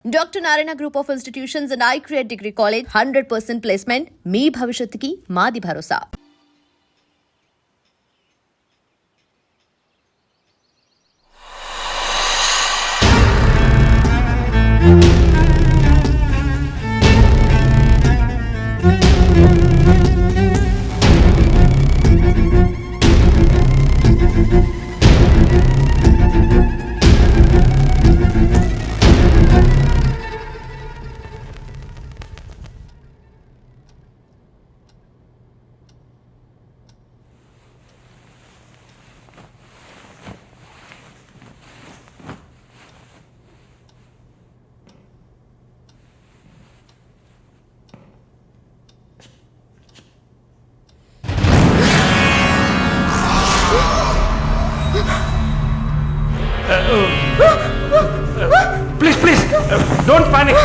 Dr. Narayana Group of Institutions and I Create Degree College 100% placement. మీ భవిష్యత్తుకి మాది భరోసా. Please don't panic.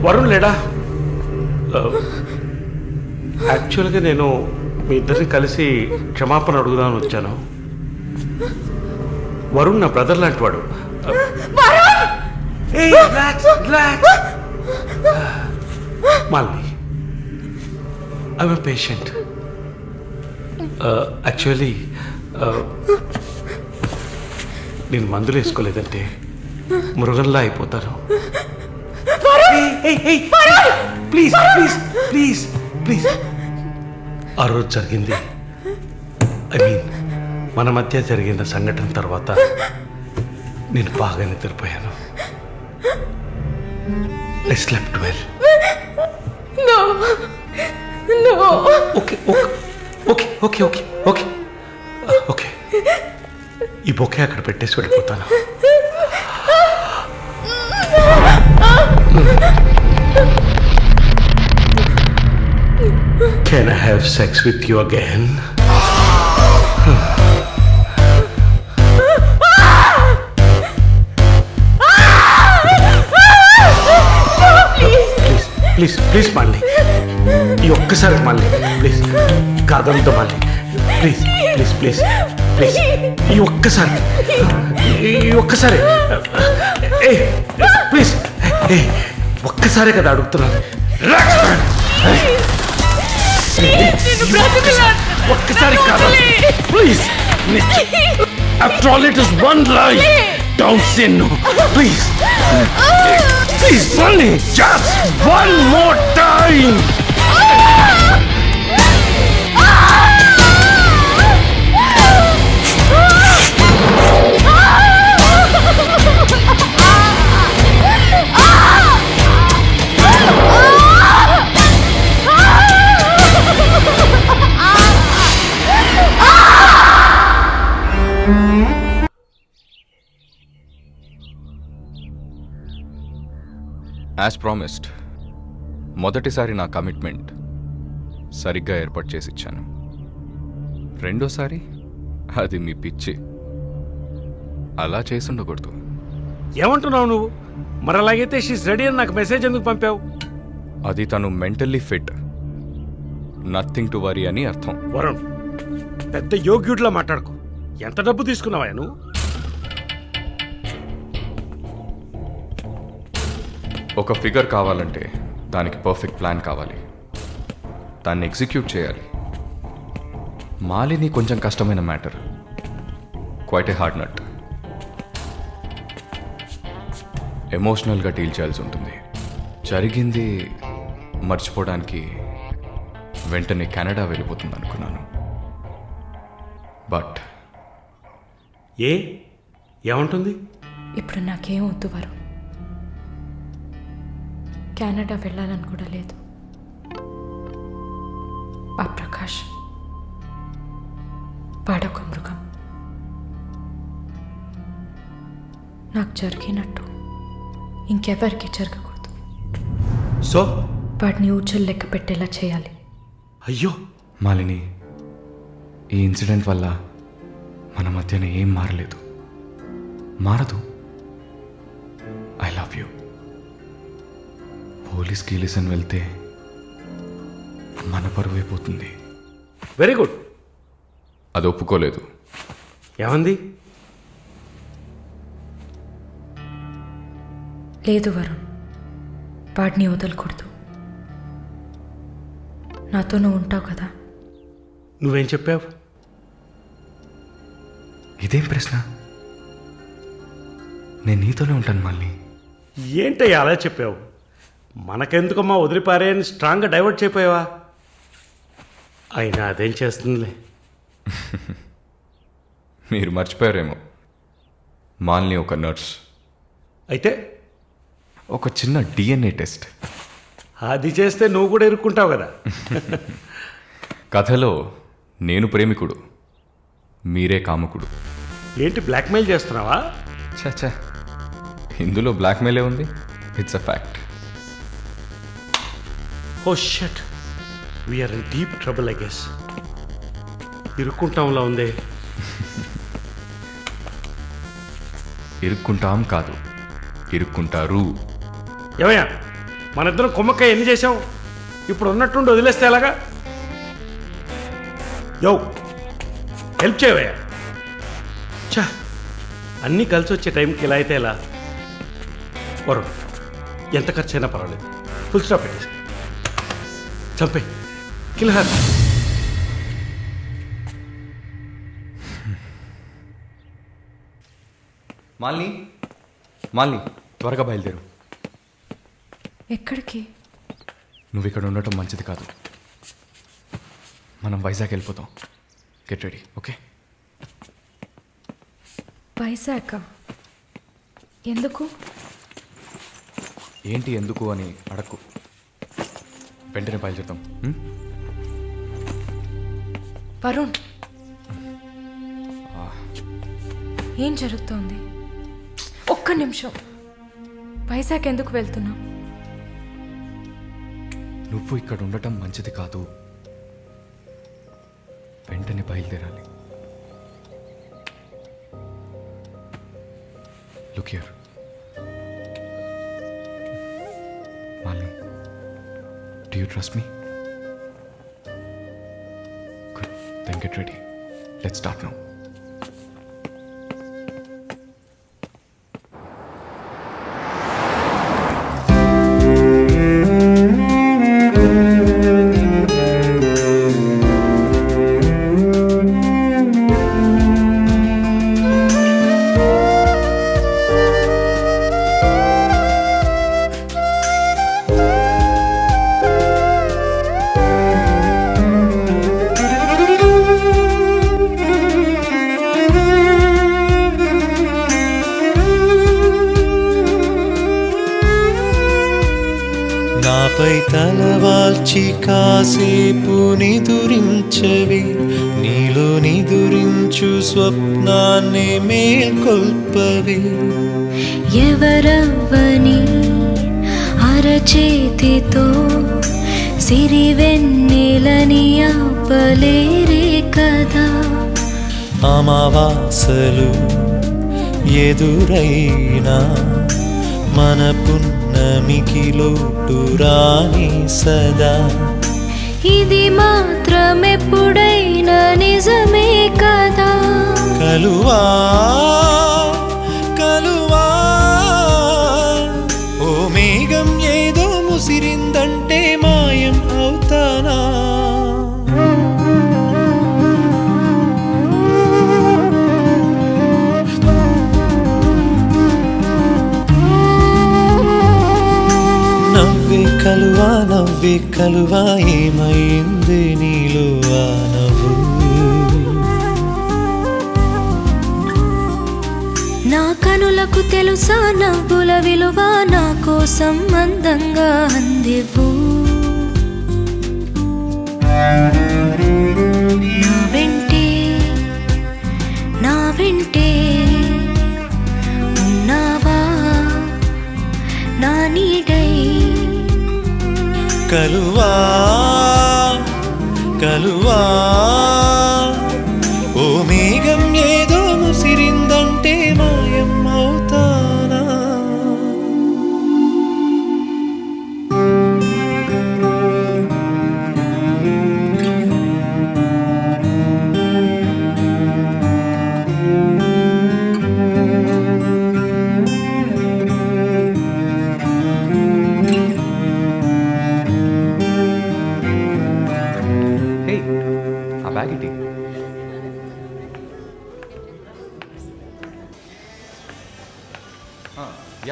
Varun లేడా? యాక్చువల్గా నేను మీ ఇద్దరిని కలిసి క్షమాపణ అడుగుదామని వచ్చాను. వరుణ్ నా బ్రదర్ లాంటి వాడు. మాల్ని ఐఎమ్ ఎ పేషెంట్. యాక్చువల్లీ నేను మందులు వేసుకోలేదంటే మృగంలా అయిపోతాను. Please please please please. ఆ రోజు జరిగింది, ఐ మీన్ మన మధ్య జరిగిన సంఘటన తర్వాత నేను బాగా నిద్రపోయాను. I slept well. Okay okay okay okay okay okay. ఈ బొకే అక్కడ పెట్టేసి వెళ్ళిపోతాను. Can I have sex with you again? Please please మళ్ళీ ఈ ఒక్కసారి మళ్ళీ ప్లీజ్ కాదంతో మళ్ళీ ప్లీజ్ ప్లీజ్ ప్లీజ్ ప్లీజ్ ఈ ఒక్కసారి ప్లీజ్ ఒక్కసారే కదా అడుగుతున్నాను. ఒక్కసారి కాదు please. After all it is one life. Don't say no please please మళ్ళీ just one more time. As promised మొదటిసారి నా కమిట్మెంట్ సరిగ్గా ఏర్పాటు చేసి ఇచ్చాను. రెండోసారి అది మీ పిచ్చి. అలా చేసి ఉండకూడదు. ఏమంటున్నావు నువ్వు? మరి అలాగైతే షీస్ రెడీ అని నాకు మెసేజ్ ఎందుకు పంపావు? అది తను mentally fit, nothing to worry అని అర్థం. వరుణ్, పెద్ద యోగ్యుడిలా మాట్లాడుకో. ఎంత డబ్బు తీసుకున్నావా నువ్వు? ఒక ఫిగర్ కావాలంటే దానికి పర్ఫెక్ట్ ప్లాన్ కావాలి, దాన్ని ఎగ్జిక్యూట్ చేయాలి. మాలిని కొంచెం కష్టమైన matter, quite a hard nut. ఎమోషనల్గా డీల్ చేయాల్సి ఉంటుంది. జరిగింది మర్చిపోవడానికి వెంటనే కెనడా వెళ్ళిపోతుంది అనుకున్నాను. బట్ ఏమంటుంది? ఇప్పుడు నాకేం వద్దు వరుణ్. కెనడా వెళ్ళాలని కూడా లేదు. ఆ ప్రకాష్ వాడొక మృగం. నాకు జరిగినట్టు ఇంకెవరికి జరగకూడదు. సో వాడిని ఊచలు లెక్క పెట్టేలా చేయాలి. అయ్యో మాలిని, ఈ ఇన్సిడెంట్ వల్ల మన మధ్యన ఏం మారలేదు, మారదు. I love you. పోలీస్ గీలిసన్ వెళ్తే మన పరువు అయిపోతుంది. Very good. అది ఒప్పుకోలేదు. ఏమంది? లేదు వరుణ్, వాడిని వదలకూడదు. నాతో నువ్వు ఉంటావు కదా. నువ్వేం చెప్పావు? ఇదేం ప్రశ్న? నేను నీతోనే ఉంటాను మళ్ళీ. ఏంటయ్యా అలా చెప్పావు? మనకెందుకమ్మా వదిలిపారేయని స్ట్రాంగ్గా డైవర్ట్ చేయపోయావా? అయినా అదేం చేస్తుందిలే. మీరు మర్చిపోయారేమో, మాల్ని ఒక నర్స్. అయితే ఒక చిన్న డిఎన్ఏ టెస్ట్. అది చేస్తే నువ్వు కూడా ఇరుక్కుంటావు కదా. కథలో నేను ప్రేమికుడు, మీరే కాముకుడు. ఏంటి బ్లాక్మెయిల్ చేస్తున్నావా? చచ్చా, ఇందులో బ్లాక్మెయిలే ఉంది. It's a fact. Oh shit, we're in deep trouble I guess. ఇరుక్కుంటాంలా ఉందే. ఇరుక్కుంటాం కాదు, ఇరుక్కుంటారు. ఏమయ్యా, మన ఇద్దరం కుమ్మక్కాయ ఎన్ని చేసాం? ఇప్పుడు ఉన్నట్టుండి వదిలేస్తే ఎలాగా? యో, హెల్ప్ చేయవయ్యా. చా, అన్నీ కలిసి వచ్చే టైంకి ఇలా అయితే ఎలా? వరుణ్, ఎంత ఖర్చు అయినా పర్వాలేదు, ఫుల్ స్టాప్ పెట్టేసి చంపే కిల్హర్. మాల్ని, మాల్ని, త్వరగా బయలుదేరు. ఎక్కడికి? నువ్వు ఇక్కడ ఉండటం మంచిది కాదు. మనం వైజాగ్ వెళ్ళిపోతాం. Get ready, okay? వైజాగ్ ఎందుకు? ఏంటి ఎందుకు అని అడక్కు, వెంటనే బయలుదేరుతాం. వరుణ్, ఏం జరుగుతోంది? ఒక్క నిమిషం. వైజాగ్ ఎందుకు వెళ్తున్నావు? నువ్వు ఇక్కడ ఉండటం మంచిది కాదు, వెంటనే బయలుదేరాలి. Look here Malini, do you trust me? Good, then get ready. Let's start now. నాపై తలవాల్చి కాసేపు నిదురించవి, నీలో నిదురించు స్వప్నాన్ని మేల్కొల్పవి. ఎవరవ్వని అరచేతితో సిరివెన్నెలని ఆపలేరే కదా. అమావాసలు ఎదురైనా మన పున్నమికి లోటు రాని సదా. ఇది మాత్రమెప్పుడైనా నిజమే కదా. కలువా కలువా, ఓ మేఘం ఏదో ముసిరిందంటే మాయం అవుతానా? నవ్వే కలువా, ఏమైంది నీలో ఆ నవ్వు? నా కనులకు తెలుసా నవ్వుల విలువ, నా కోసం అందంగా అందివ్వు. నా వెంటే ఉన్నావా నా నీడై. కలువా కలువా, ఓ మేఘం ఏదో ముసిరిందంటే మాయం అవుతానా?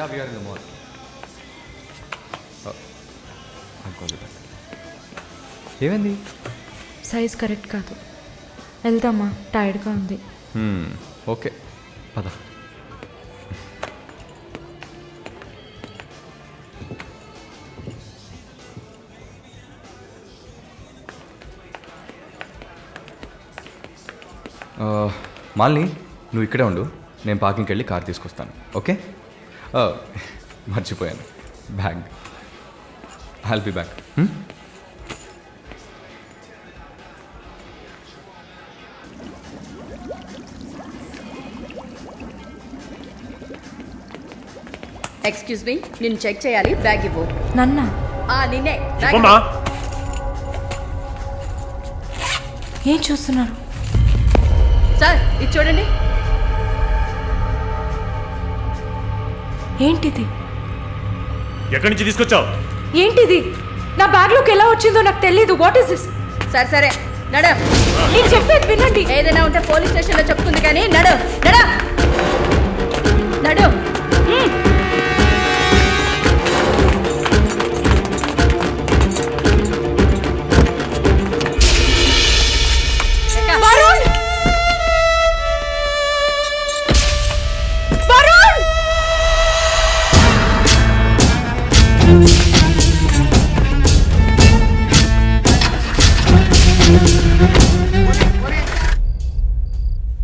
Yeah we're in the mall. ఏమైంది? సైజ్ కరెక్ట్ కాదు. వెళ్దామా? టైర్డ్గా ఉంది. ఓకే పద. మాలిని, నువ్వు ఇక్కడే ఉండు, నేను పార్కింగ్కి వెళ్ళి కార్ తీసుకొస్తాను. ఓకే? మర్చిపోయాను, bag. I'll be back. Excuse me, నేను చెక్ చేయాలి, బ్యాగ్ ఇవ్వు. నన్నా? నిన్నే. ఏం చూస్తున్నారు సార్? ఇది చూడండి. ఏంటిది? ఎక్కడి నుంచి తీసుకొచ్చావు? ఏంటిది? నా బ్యాగ్లోకి ఎలా వచ్చిందో నాకు తెలీదు. What is this? సరే నడ. నేను చెప్పేది వినండి. ఏదైనా ఉంటే పోలీస్ స్టేషన్లో చెప్తుంది కానీ నడు. వరుణ్! వరుణ్!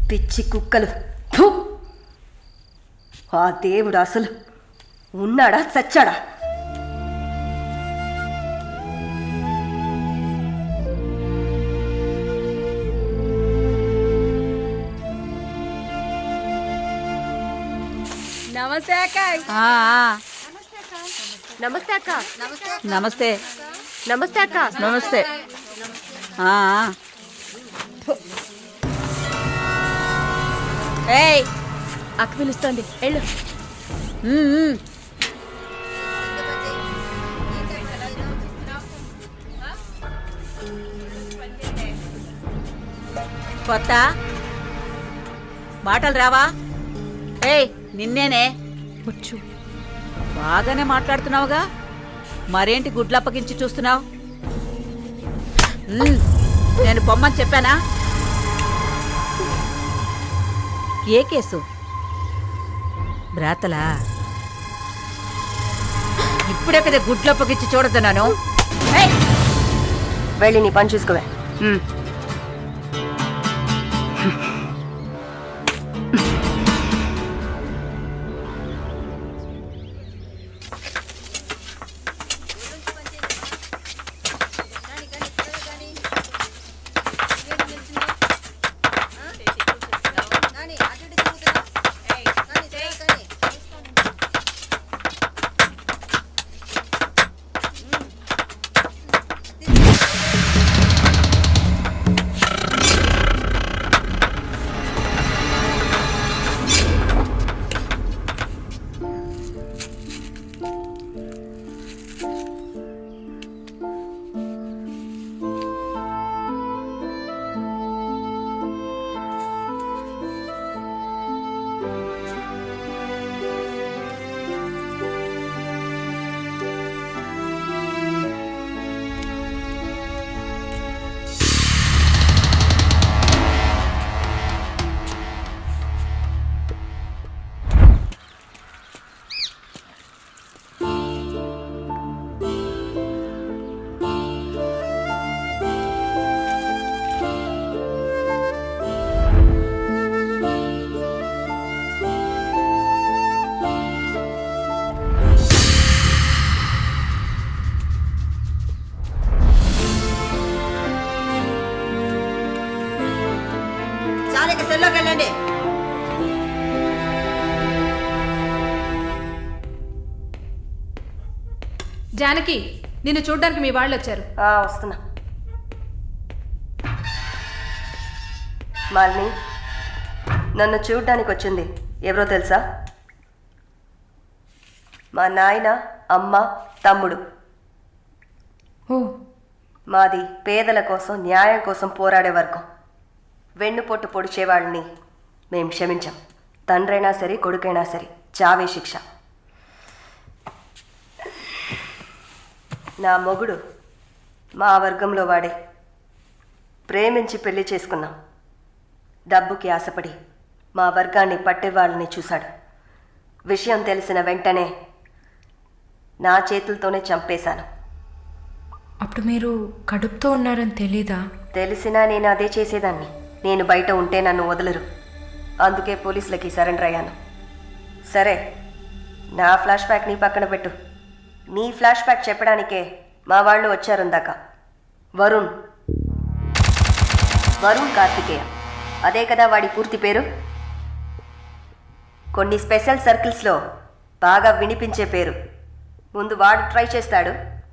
పిచ్చి కుక్కలు. థు! ఆ దేవుడు అసలు ఉన్నాడా చచ్చాడా? నమస్తే అక్క. నమస్తే అక్క. నమస్తే. నమస్తే అక్క. నమస్తే. ఏయ్, అక్క పిలుస్తోంది, వెళ్ళు. కొత్త మాటలు రావా? ఏయ్, నిన్నేనే. వచ్చు. బాగానే మాట్లాడుతున్నావుగా, మరేంటి గుడ్లప్పగించి చూస్తున్నావు? నేను పొమ్మని చెప్పానా? ఏ కేసు? బ్రాతలా? ఇప్పుడే కదా గుడ్లప్పగించి చూడుతున్నాను. వెళ్ళి నీ పని చూసుకోవే. సెల్లోకి వెళ్ళండి. జానకి, నిన్ను చూడ్డానికి మీ వాళ్ళు వచ్చారు. వస్తున్నా. మాలిని, నన్ను చూడ్డానికి వచ్చింది ఎవరో తెలుసా? మా నాయన, అమ్మ, తమ్ముడు. ఓ, మాది పేదల కోసం, న్యాయం కోసం పోరాడే వర్గం. వెన్నుపొట్టు పొడిచేవాళ్ళని మేం క్షమించాం. తండ్రైనా సరే, కొడుకైనా సరే, చావే శిక్ష. నా మొగుడు మా వర్గంలో వాడే. ప్రేమించి పెళ్లి చేసుకున్నాం. డబ్బుకి ఆశపడి మా వర్గాన్ని పట్టేవాళ్ళని చూశాడు. విషయం తెలిసిన వెంటనే నా చేతులతోనే చంపేశాను. అప్పుడు మీరు కడుపుతో ఉన్నారని తెలీదా? తెలిసినా నేను అదే చేసేదాన్ని. నేను బయట ఉంటే నన్ను వదలరు. అందుకే పోలీసులకి సరెండర్ అయ్యాను. సరే, నా ఫ్లాష్ బ్యాక్ నీ పక్కన పెట్టు. నీ ఫ్లాష్ బ్యాక్ చెప్పడానికే మా వాళ్ళు వచ్చారుందాక. వరుణ్ కార్తికేయ, అదే కదా వాడి పూర్తి పేరు. కొన్ని స్పెషల్ సర్కిల్స్లో బాగా వినిపించే పేరు. ముందు వాడు ట్రై చేస్తాడు,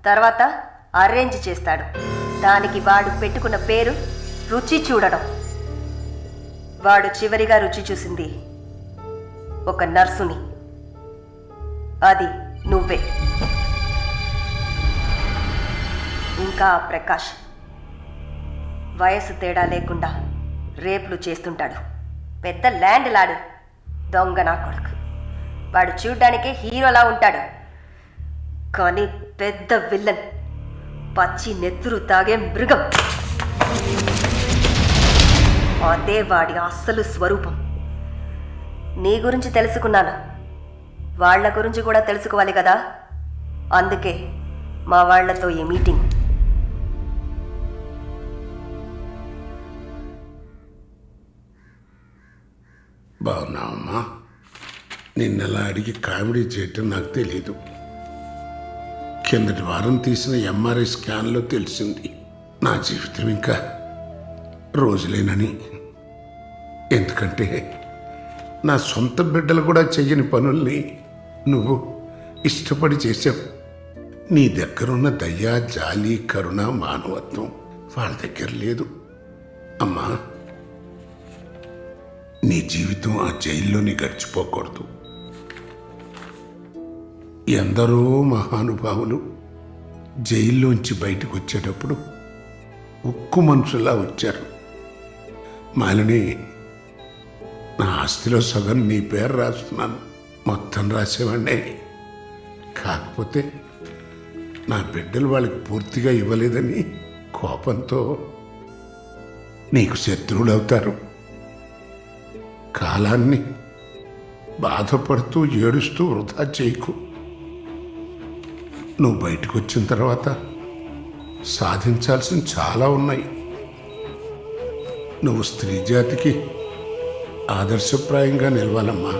తర్వాత అరేంజ్ చేస్తాడు. దానికి వాడు పెట్టుకున్న పేరు రుచి చూడడం. వాడు చివరిగా రుచి చూసింది ఒక నర్సుని. అది నువ్వే. ఇంకా ప్రకాష్ వయసు తేడా లేకుండా రేపులు చేస్తుంటాడు. పెద్ద ల్యాండ్ లాడు, దొంగ నా కొడుకు. వాడు చూడ్డానికే హీరోలా ఉంటాడు, కానీ పెద్ద విల్లన్, పచ్చి నెత్తురు తాగే మృగం. అదే వాడి అస్సలు స్వరూపం. నీ గురించి తెలుసుకున్నాను, వాళ్ళ గురించి కూడా తెలుసుకోవాలి కదా. అందుకే మా వాళ్లతో ఈ మీటింగ్. బాగున్నావమ్మా? నిన్నలా అడిగి కామెడీ చేయటం నాకు తెలీదు. కిందటి వారం తీసిన ఎంఆర్ఐ స్కాన్లో తెలిసింది నా జీవితం ఇంకా రోజులేనని. ఎందుకంటే నా సొంత బిడ్డలు కూడా చెయ్యని పనుల్ని నువ్వు ఇష్టపడి చేసావు. నీ దగ్గరున్న దయ, జాలి, కరుణ, మానవత్వం వాళ్ళ దగ్గర లేదు. అమ్మా, నీ జీవితం ఆ జైల్లోనే గడిచిపోకూడదు. ఎందరో మహానుభావులు జైల్లోంచి బయటకు వచ్చేటప్పుడు ఉక్కు మనుషుల్లా వచ్చారు. మాలిని, నా ఆస్తిలో సగం నీ పేరు రాస్తున్నాను. మొత్తం రాసేవాడినే. కాకపోతే నా బిడ్డలు వాళ్ళకి పూర్తిగా ఇవ్వలేదని కోపంతో నీకు శత్రువులు అవుతారు. కాలాన్ని బాధపడుతూ ఏడుస్తూ వృధా చేయకు. నువ్వు బయటకు వచ్చిన తర్వాత సాధించాల్సిన చాలా ఉన్నాయి. నువ్వు స్త్రీ జాతికి ఆదర్శప్రాయంగా నిలవాలమ్మా.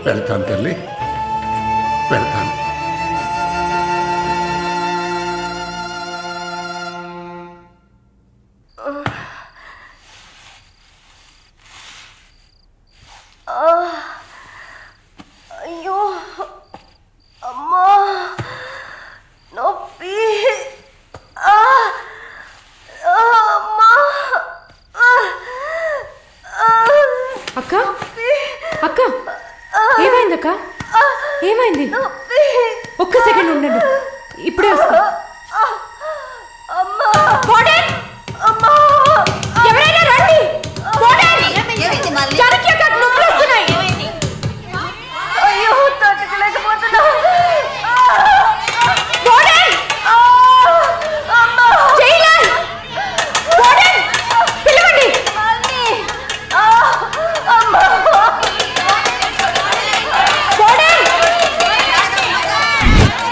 వెళ్తాను తల్లి, వెళ్తాను. అయ్యో అమ్మా, నొప్పి. అమ్మా, అక్క అక్క ఏమైంది అక్క? ఏమైంది? ఒక్క సెకండ్ ఉండండి, ఇప్పుడే వస్తా. ఎవరైనా రండి. అయ్యో, తట్టుకోలేకపోతున్నా.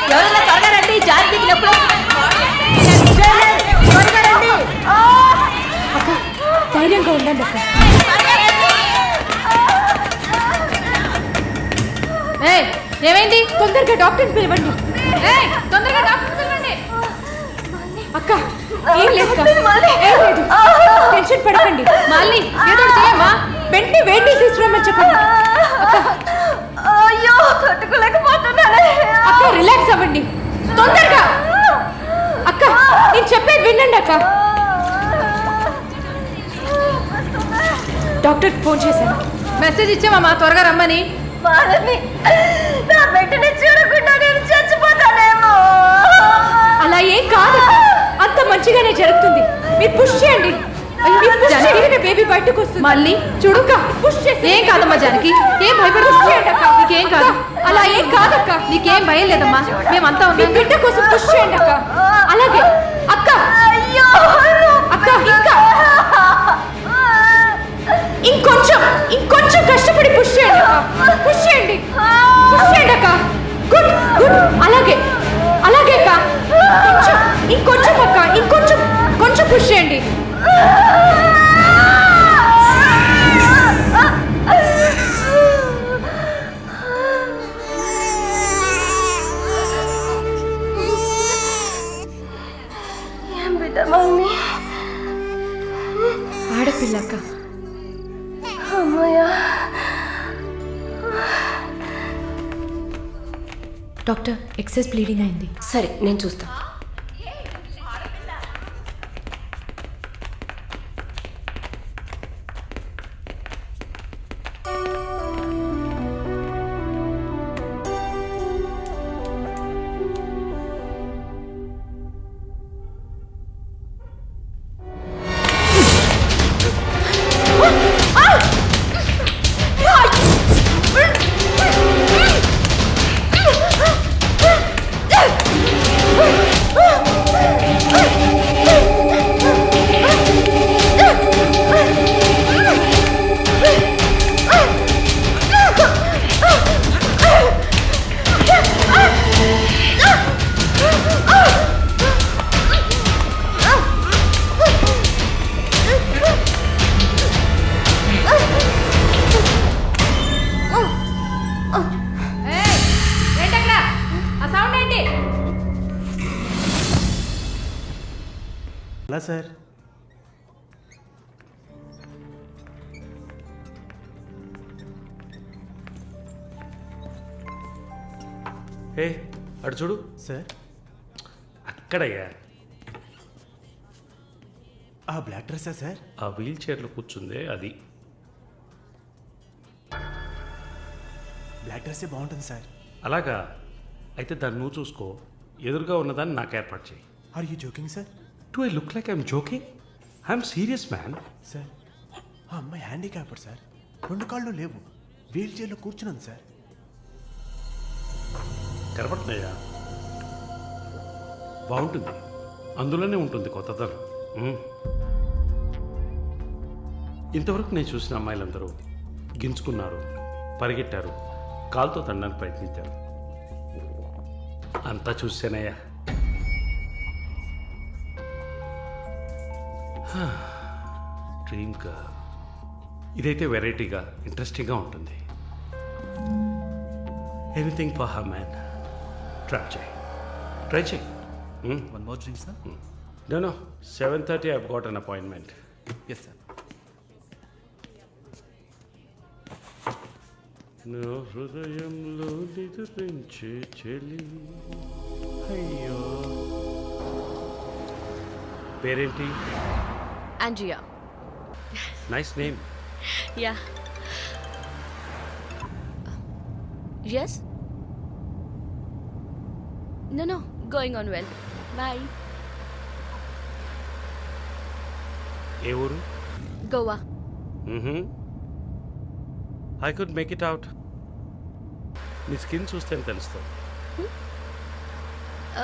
ఎవరైనా త్వరగా రండి, జాతికి నొప్పులు. అక్క ధైర్యంగా ఉండండి అక్క. ఏమైంది? తొందరగా డాక్టర్ని పిలవండి. తొందరగా డాక్టర్ పిలవండి. అక్క ఏం లేదు, టెన్షన్ పడకండి. మళ్ళీ ఏదో చేయమ్మా, వెంటనే వేడి తీసుకురామని చెప్పండి. అయ్యో, తట్టుకోలేకపోతున్నానే. అక్క రిలాక్స్ అవ్వండి తొందరగా. అక్క నేను చెప్పేది వినండి అక్క. డాక్టర్కి ఫోన్ చేశాను, మెసేజ్ ఇచ్చామమ్మా త్వరగా రమ్మని. నా బిడ్డని చూడకుండా నేను చచ్చిపోతానేమో. అలా ఏం కాదు, అంత మంచిగానే జరుగుతుంది. మీరు పుష్ చేయండి. జానకి బేబీ బయటకు వస్తుంది. మళ్ళీ చూడు అక్క, పుష్ చేసి. ఏం కాదమ్మా జానకి, ఏం భయపడకు. నీకేం కాదు. అలా ఏం కాదక్క, నీకేం భయం లేదమ్మా, మేమంతా ఉన్నాం. బిడ్డ కోసం పుష్ చేయండి అక్క. అలాగే అక్క. అక్క ఇంకా ఇంకొంచెం కష్టపడి పుష్ చేయండి అక్క. పుష్ చేయండి అక్క. Good good. అలాగే అక్క. ఇంకొంచెం అక్క, కొంచెం పుష్ చేయండి. మమ్మీ ఆడపిల్లక్క. అమ్మయ్యా. డాక్టర్, ఎక్సెస్ బ్లీడింగ్ అయింది. సరే నేను చూస్తా. అలా సార్, ఏ అటు చూడు. సార్ అక్కడయ్యా ఆ బ్లాక్ డ్రెస్సా సార్? ఆ వీల్ చైర్లో కూర్చుందే అది. బ్లాక్ డ్రెస్సే బాగుంటుంది సార్. అలాగా అయితే దాన్ని నువ్వు చూసుకో, ఎదురుగా ఉన్నదాన్ని నాకు ఏర్పాటు చేయి. Are you joking sir? Do I look like I'm joking? I'm serious man. Sir ఆ అమ్మాయి హ్యాండిక్యాప్డ్ సార్, 2 కాళ్ళు లేవు, వీల్ చైర్లో కూర్చున్నాను సార్. కనపడుతున్నాయా? బాగుంటుంది, అందులోనే ఉంటుంది కొత్తదనం. ఇంతవరకు నేను చూసిన అమ్మాయిలందరూ గింజుకున్నారు, పరిగెట్టారు, కాలుతో తండడానికి ప్రయత్నించారు. అంతా చూసానయ్యా. డ్రీమ్గా ఇదైతే వెరైటీగా ఇంట్రెస్టింగ్గా ఉంటుంది. Anything for her man. Try చేయి. One more drink sir? No, 7:30 I've got an appointment. Yes sir. నా హృదయంలో నిద్రించే చెలి. అయ్యో, పేరేంటి? Andrea. Nice name. Yeah. Yes? No, going on well. Bye. ఏ ఊరు? Goa. I could make it out. నీ స్కిన్ చూస్తేనే తెలుస్తుంది.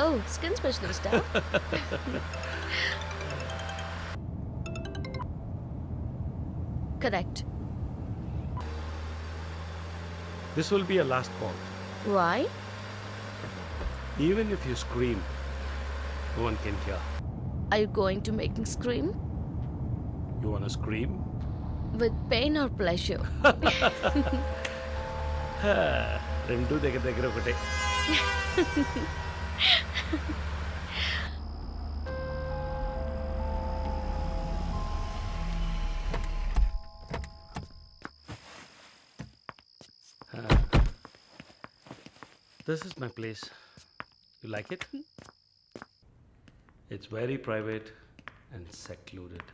Oh, skin specialist, huh? Correct. This will be a last call. Why? Even if you scream, no one can hear. Are you going to make me scream? You wanna scream? With pain or pleasure? రెండు దగ్గర ఒకటే. This is my place. You like it? It's very private and secluded.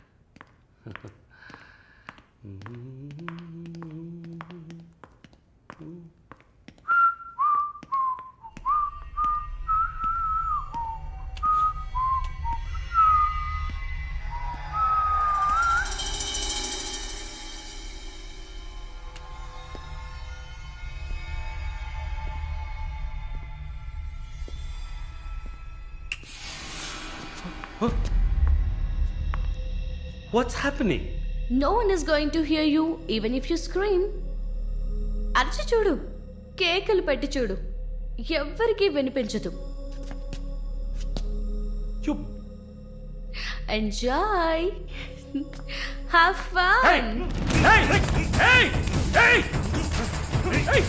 What's happening? No one is going to hear you even if you scream. అరచి చూడు, కేకలు పెట్టి చూడు, ఎవ్వరికీ వినిపించదు. You... Enjoy. Have fun. Hey! Hey! Hey! Hey! Hey!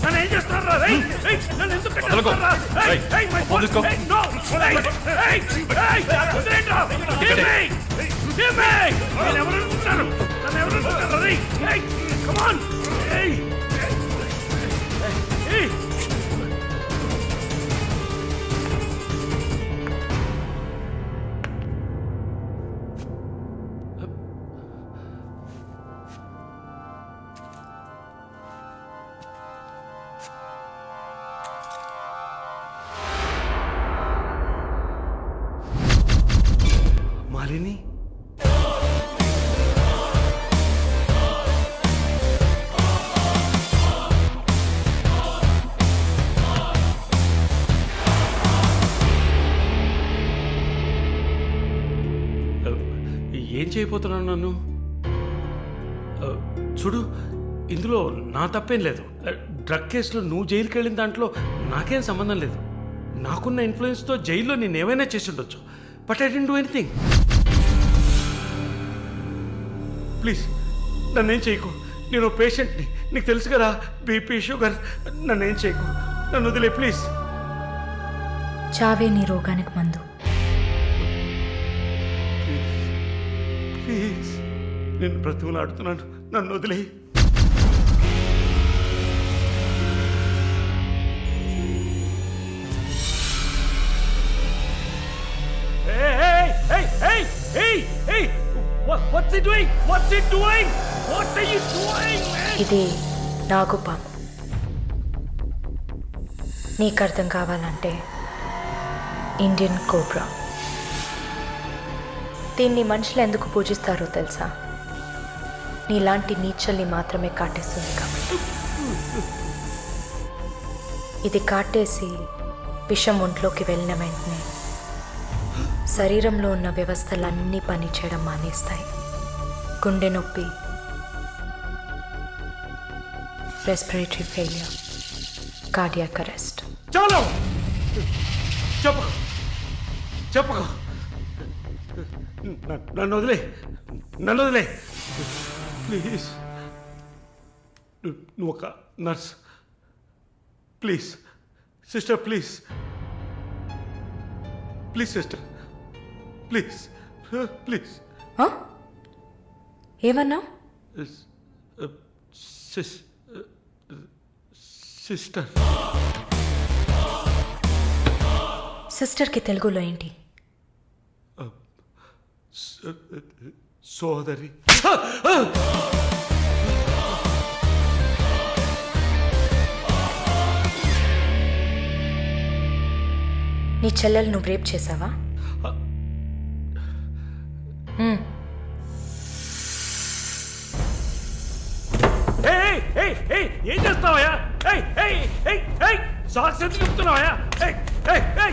నన్ను ఏం చేస్తున్నారా? Hey! Hey! నన్ను ఎందుకు కట్టేస్తున్నారా? Hey! Hey! My phone! Hey! No! Hey! Hey! Hey! వదిలేయండిరా! Give me! Give me! నన్ను ఎవరు అనుకుంటున్నారు? నన్ను ఎవరు అనుకుంటున్నారు? Hey! Hey! Come on! Hey! Hey! Malini ఏం చేయబోతున్నాను నన్ను? చూడు, ఇందులో నా తప్పేం లేదు. డ్రగ్ కేసులో నువ్వు జైలుకి వెళ్ళిన దాంట్లో నాకేం సంబంధం లేదు. నాకున్న ఇన్ఫ్లుయెన్స్తో జైల్లో నేను ఏమైనా చేసి ఉండొచ్చు. But I didn't do anything. Please నన్నేం చేయకు. నేను పేషెంట్ని, నీకు తెలుసు కదా, బీపీ షుగర్. నన్నేం చేయకు, నన్ను వదిలే ప్లీజ్. చావే నీ రోగానికి మందు. ప్లీజ్ నేను బ్రతుకులాడుతున్నాను, నన్ను వదిలే. What's he doing? What's he doing? What are you doing, man? ఇది నాగుపాము. నీకు అర్థం కావాలంటే ఇండియన్ కోబ్రా. దీన్ని మనుషులు ఎందుకు పూజిస్తారో తెలుసా? నీలాంటి నీచల్ని మాత్రమే కాటేస్తుంది కాబట్టి. ఇది కాటేసి విషం ఒంట్లోకి వెళ్ళిన వెంటనే శరీరంలో ఉన్న వ్యవస్థలన్నీ పనిచేయడం మానేస్తాయి. గుండె నొప్పి, రెస్పిరేటరీ ఫెయిల్యూర్, కార్డియాక్ అరెస్ట్. చాలు, చెప్పకు చెప్పకు. నన్ను వదిలే, నన్ను వదిలే ప్లీజ్. నువ్వు ఒక nurse. Please sister, please please sister, please please. ఏమన్నా? సిస్టర్. సిస్టర్కి తెలుగులో ఏంటి? సోదరి. నీ చెల్లెలు నువ్వు రేప్ చేసావా? ఏం చేస్తావయ్యా? సాక్స్ ఎందుకు చెప్తున్నావయ్యా?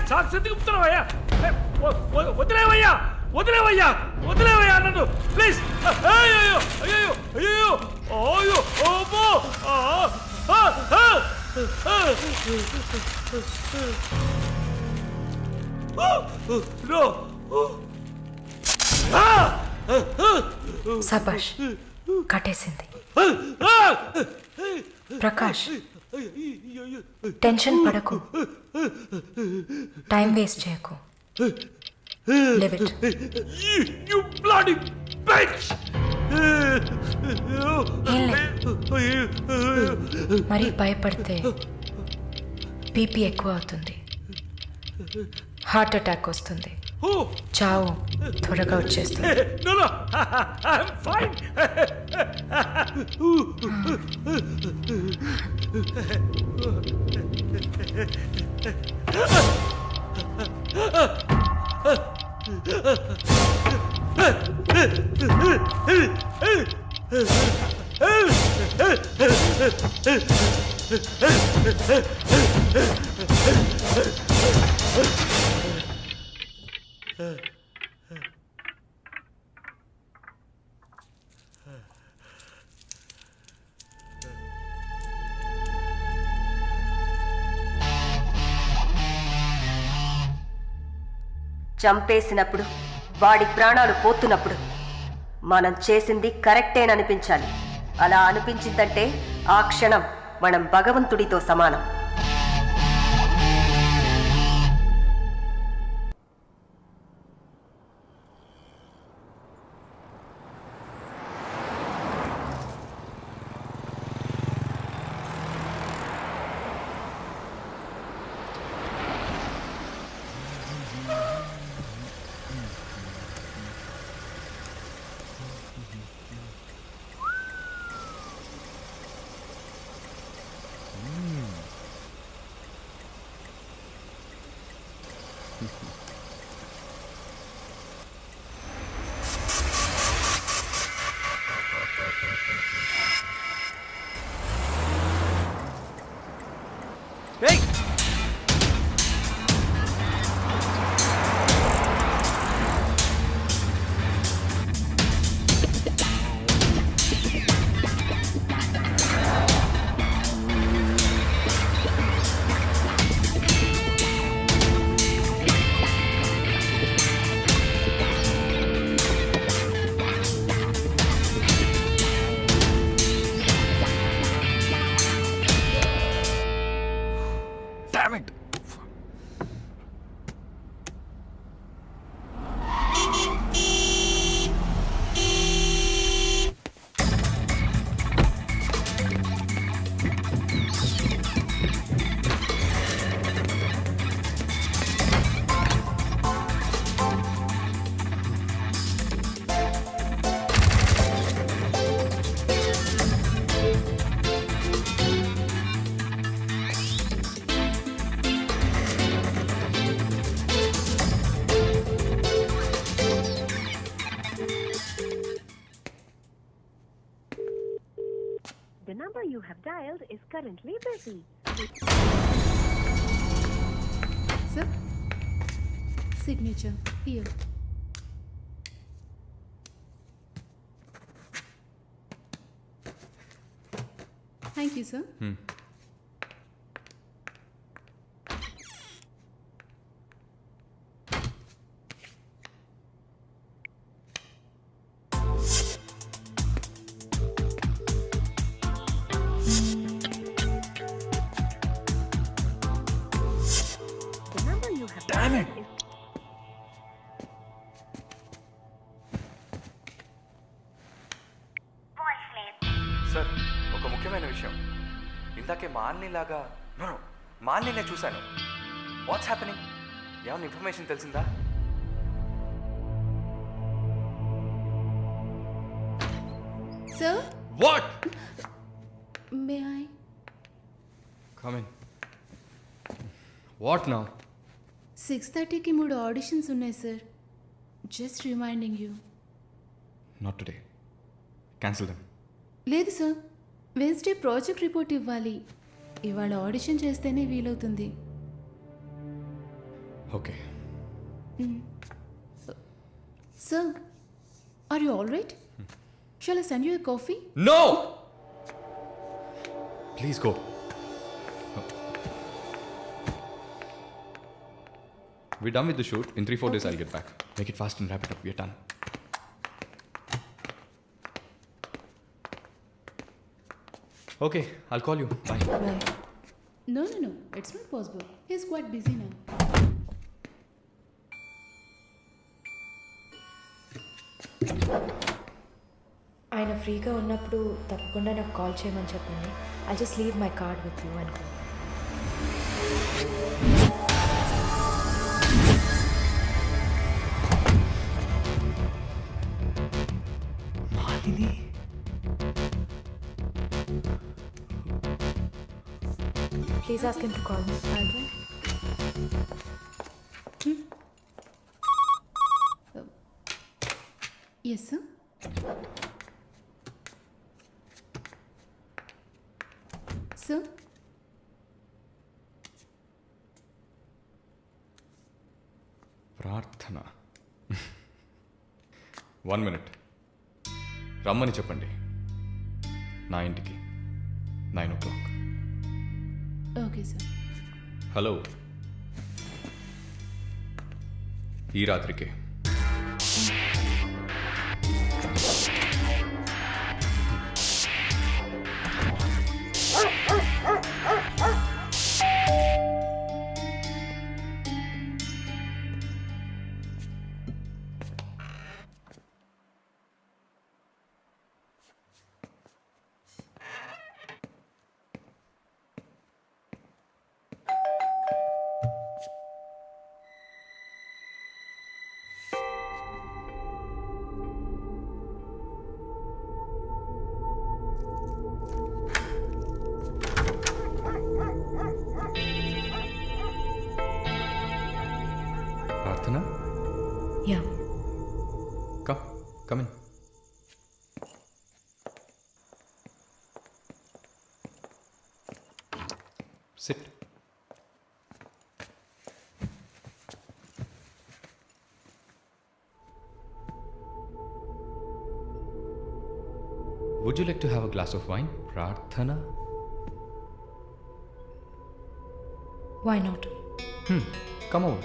సాక్స్ ఎందుకు చెప్తున్నావయ్యా? వదిలేవయ్యా, వదిలేవయ్యా, వదిలేవయ్యా నన్ను ప్లీజ్. అయ్యో అయ్యో అయ్యో అయ్యో ఓబో. సబాష్, కట్టేసింది. ప్రకాష్, టెన్షన్ పడకు, టైం వేస్ట్ చేయకు. Live it. You bloody bitch! మరి భయపడితే బీపీ ఎక్కువ అవుతుంది, హార్ట్ అటాక్ వస్తుంది, చావు త్వరగా వచ్చేస్తుంది. No, no, I'm fine. చంపేసినప్పుడు వాడి ప్రాణాలు పోతున్నప్పుడు మనం చేసింది కరెక్టేననిపించాలి. అలా అనిపించిందంటే ఆ క్షణం మనం భగవంతుడితో సమానం. The number you have dialed is currently busy. Sir, signature here. Thank you, sir. The number you have Damn dialed it. is sir, ఒక ముఖ్యమైన విషయం. ఇందాకే మాలినిలాగా మాలిని చూశాను. What's happening? ఏమైనా ఇన్ఫర్మేషన్ తెలిసిందా? Sir, what? may I? Come in. What now? 6:30కి 3 auditions ఉన్నాయి sir. Just reminding you. Not today. Cancel them. లేదు సార్, వెన్స్డే ప్రాజెక్ట్ రిపోర్ట్ ఇవ్వాలి. ఇవాళ ఆడిషన్ చేస్తేనే వీలవుతుంది. Okay. Sir, are you all right? Shall I send you a coffee? No! Please go. We're done with the shoot. In 3-4 days, I'll get back. Make it fast and wrap it up. We're done. Okay, I'll call you. Bye. Bye. No, it's not possible. He's quite busy now. ఆయన ఫ్రీగా ఉన్నప్పుడు తప్పకుండా నాకు call చేయమని చెప్పండి. I just leave my card with you అనుకో. Please ask him to call me. Yes, sir. Sir? ప్రార్థన. 1 minute. రమ్మని చెప్పండి నా ఇంటికి 9 o'clock. Okay, sir. హలో, ఈ రాత్రికి. ప్రార్థన, yeah come in. Sit. Would you like to have a glass of wine, Prarthana? Why not? Come over.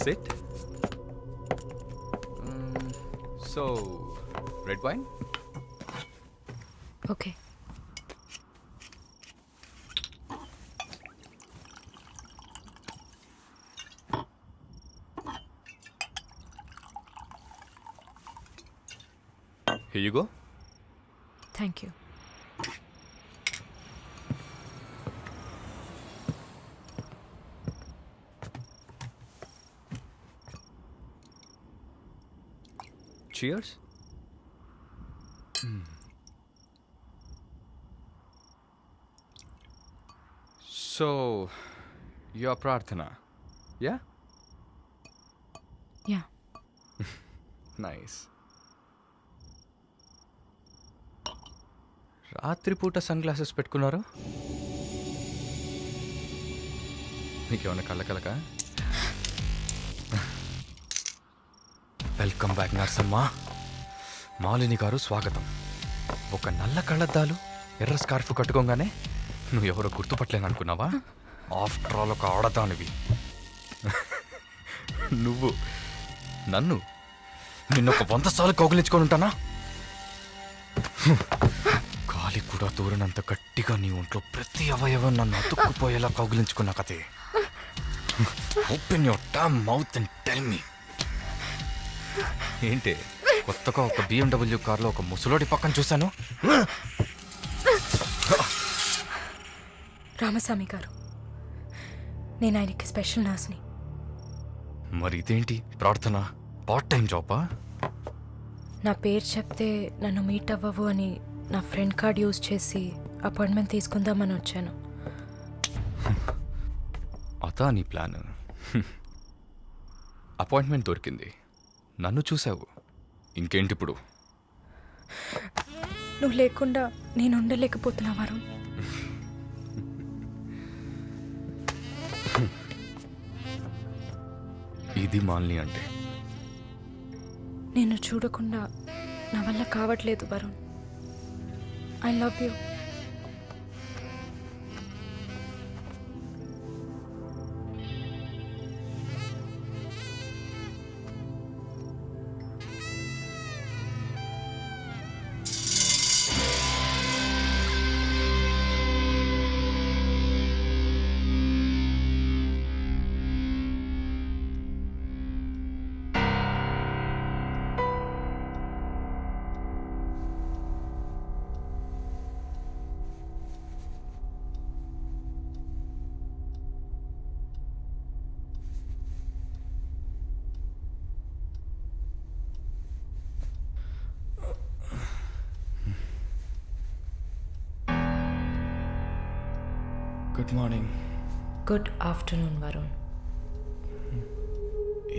Sit. So, red wine? Okay. Here you go. Thank you. Cheers. So, you're Prarthana, yeah? Yeah. Nice. రాత్రిపూట sunglasses పెట్టుకున్నారు? మీకేమన్నా కళ్ళ welcome back Narsamma. Malini గారు స్వాగతం. ఒక నల్ల కళ్ళద్దాలు, ఎర్ర స్కార్ఫ్ కట్టుకోగానే నువ్వు ఎవరో గుర్తుపట్టలేననుకున్నావా? ఆఫ్టర్ ఆల్ ఒక ఆడదానివి. నువ్వు నిన్నొక 100 సార్లు కౌగిలించుకొని ఉంటానా? గాలి కూడా దూరనంత గట్టిగా నీ ఒంట్లో ప్రతి అవయవం నన్ను అతుక్కుపోయేలా కౌగిలించుకున్నా కదే. Open your damn mouth and tell me. ఏంటి కొత్తగా ఒక BMW కార్లో ఒక ముసలోడి పక్కన చూశాను? రామస్వామి గారు, నేను ఆయనకి స్పెషల్ నర్స్ని. మరి ఇదేంటి ప్రార్థన? పార్ట్ టైం జాబా? నా పేరు చెప్తే నన్ను మీట్ అవ్వవు అని నా ఫ్రెండ్ కార్డ్ యూజ్ చేసి అపాయింట్మెంట్ తీసుకుందామని వచ్చాను. అదా నీ ప్లాన్? అపాయింట్మెంట్ దొరికింది, నన్ను చూసావు, ఇంకేంటి ఇప్పుడు? నువ్వు లేకుండా నేను ఉండలేకపోతున్నా వరుణ్. ఇది మాలిని అంటే. నేను చూడకుండా నా వల్ల కావట్లేదు Varun. I love you. Good morning. Good afternoon Varun.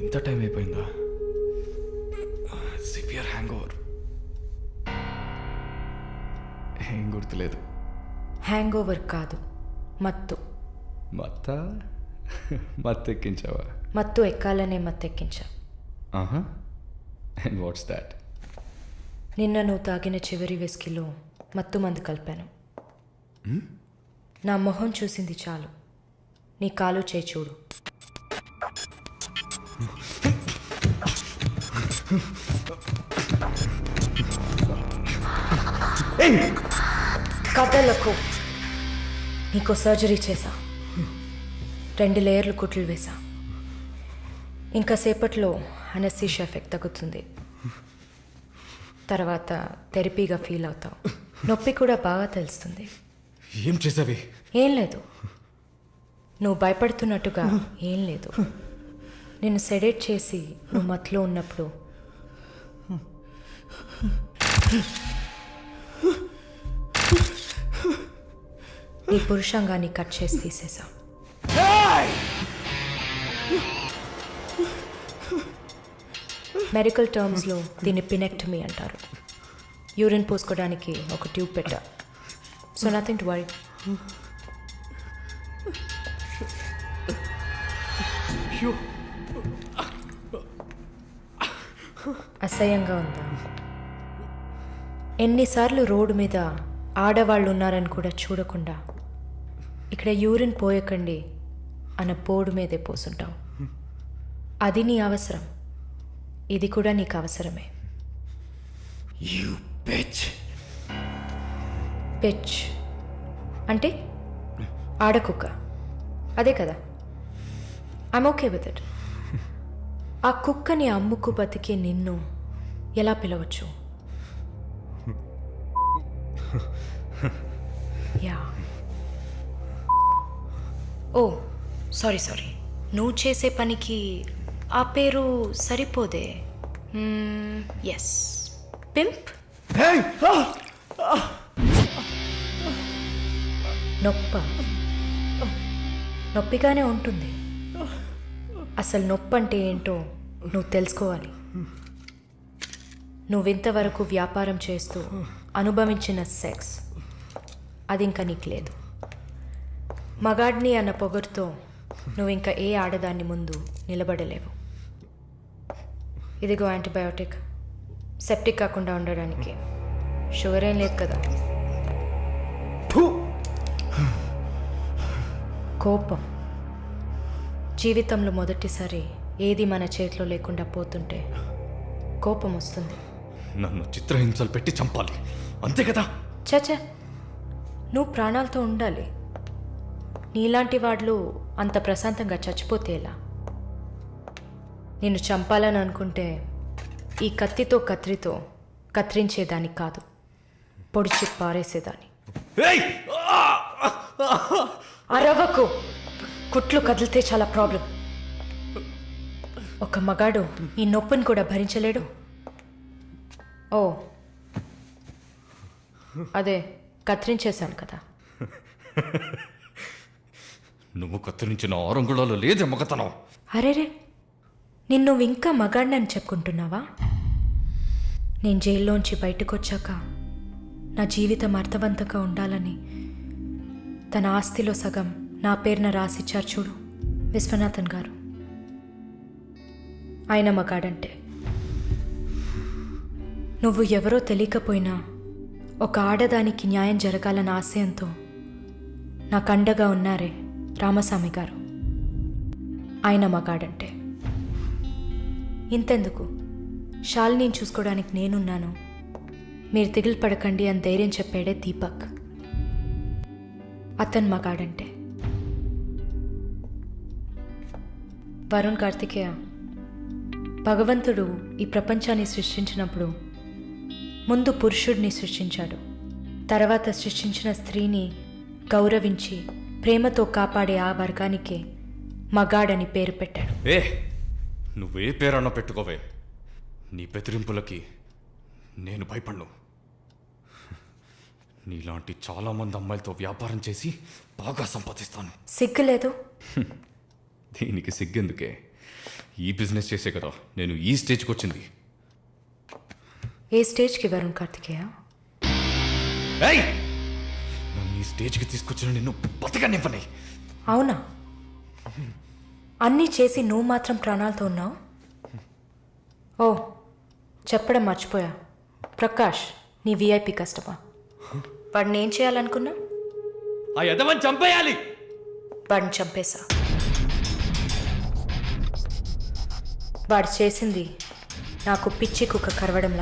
ఇంత టైం అయిపోయిందా? Severe hang over. ఏం గుర్తులేదు. హ్యాంగ్ ఓవర్ కాదు, మత్తు. మత్తెక్కించావా? మత్తు ఎక్కాలనే మత్తెక్కించా. ఆహా. And what's that? నిన్న నువ్వు తాగిన చివరి విస్కీలో మత్తు మందు కలిపాను. నా మొహం చూసింది చాలు, నీ కాలు చేయి చూడు. కథలకు నీకు సర్జరీ చేశా, 2 లేయర్లు కుట్లు వేసా. ఇంకా సేపట్లో అనస్థీషియా ఎఫెక్ట్ తగ్గుతుంది. తర్వాత థెరపీగా ఫీల్ అవుతావు. నొప్పి కూడా బాగా తెలుస్తుంది. ఏం చేసావి? ఏం లేదు, నువ్వు భయపడుతున్నట్టుగా ఏం లేదు. నేను సెడేట్ చేసి నువ్వు మత్తులో ఉన్నప్పుడు నీ పురుషాంగాన్ని కట్ చేసి తీసేసా. మెడికల్ టర్మ్స్లో దీన్ని పినెక్టమీ అంటారు. యూరిన్ పోసుకోవడానికి ఒక ట్యూబ్ పెట్టా. So nothing to worry. అసహ్యంగా ఉందా? ఎన్నిసార్లు రోడ్డు మీద ఆడవాళ్ళు ఉన్నారని కూడా చూడకుండా ఇక్కడ యూరిన్ పోయకండి అన్న పోడు మీదే పోసుంటాం. అది నీ అవసరం, ఇది కూడా నీకు అవసరమే. పిచ్ అంటే ఆడకుక్క, అదే కదా? I'm okay with it. ఆ కుక్కని అమ్ముకు బతికే నిన్ను ఎలా పిలవచ్చు? యా. ఓ సారీ, నువ్వు చేసే పనికి ఆ పేరు సరిపోదే. Yes, pimp. నొప్పిగానే ఉంటుంది. అసలు నొప్పి అంటే ఏంటో నువ్వు తెలుసుకోవాలి. నువ్వింతవరకు వ్యాపారం చేస్తూ అనుభవించిన సెక్స్ అది ఇంకా నీకు లేదు. మగాడిని అన్న పొగరుతో నువ్వు ఇంకా ఏ ఆడదాన్ని ముందు నిలబడలేవు. ఇదిగో యాంటీబయోటిక్, సెప్టిక్ కాకుండా ఉండడానికి. షుగర్ ఏం లేదు కదా? కోపం. జీవితంలో మొదటిసారి ఏది మన చేతిలో లేకుండా పోతుంటే కోపం వస్తుంది. నన్ను చిత్రహింసలు పెట్టి చంపాలి, అంతే కదా? చచ, నువ్వు ప్రాణాలతో ఉండాలి. నీలాంటి వాళ్ళు అంత ప్రశాంతంగా చచ్చిపోతే ఎలా? నిన్ను చంపాలని అనుకుంటే ఈ కత్తితో కత్తిరించేదాన్ని కాదు, పొడిచి పారేసేదాన్ని. అరవకు, కుట్లు కదిలితే చాలా ప్రాబ్లం. ఒక మగాడు ఈ నొప్పిని కూడా భరించలేడు. ఓ అదే కత్తిరించేశాను కదా. నువ్వు కత్తిరించిన ఆరంగుళాలు లేదే మగతనం. అరేరే, నిన్ను ఇంకా మగాడినని చెప్పుకుంటున్నావా? నేను జైల్లోంచి బయటకు వచ్చాక నా జీవితం అర్థవంతంగా ఉండాలని తన ఆస్తిలో సగం నా పేరున రాసిచ్చారు చూడు విశ్వనాథన్ గారు. ఆయన మగాడంటే. నువ్వు ఎవరో తెలియకపోయినా ఒక ఆడదానికి న్యాయం జరగాలన్న ఆశయంతో నాకు అండగా ఉన్నారే రామస్వామి గారు, ఆయన మగాడంటే. ఇంతెందుకు, శాలిని చూసుకోవడానికి నేనున్నాను, మీరు దిగులు పడకండి అని ధైర్యం చెప్పాడే దీపక్, అతను మగాడంటే. వరుణ్ కార్తికేయ, భగవంతుడు ఈ ప్రపంచాన్ని సృష్టించినప్పుడు ముందు పురుషుడిని సృష్టించాడు, తర్వాత సృష్టించిన స్త్రీని గౌరవించి ప్రేమతో కాపాడే ఆ వర్గానికే మగాడని పేరు పెట్టాడు. నువ్వే పేరన్నా పెట్టుకోవే, నీ బెదిరింపులకి నేను భయపడను. నీలాంటి చాలామంది అమ్మాయిలతో వ్యాపారం చేసి బాగా సంపాదిస్తాను. సిగ్గులేదు? దీనికి సిగ్గెందుకే, ఈ బిజినెస్ చేసే కదా నేను ఈ స్టేజ్కి వచ్చింది. ఏ స్టేజ్కి వరుణ్ కార్తికేయ? నన్ను ఈ స్టేజ్కి తీసుకొచ్చిన నిన్ను బతకనివ్వని. అవునా? అన్నీ చేసి నువ్వు మాత్రం ప్రాణాలతో ఉన్నావు? ఓ చెప్పడం మర్చిపోయా, ప్రకాష్ నీ విఐపి కస్టమా. వాడిని ఏం చేయాలనుకున్నా? ఆ యదవని చంపేయాలి. వాడిని చంపేశా. వాడు చేసింది నాకు పిచ్చి కుక్క కరవడం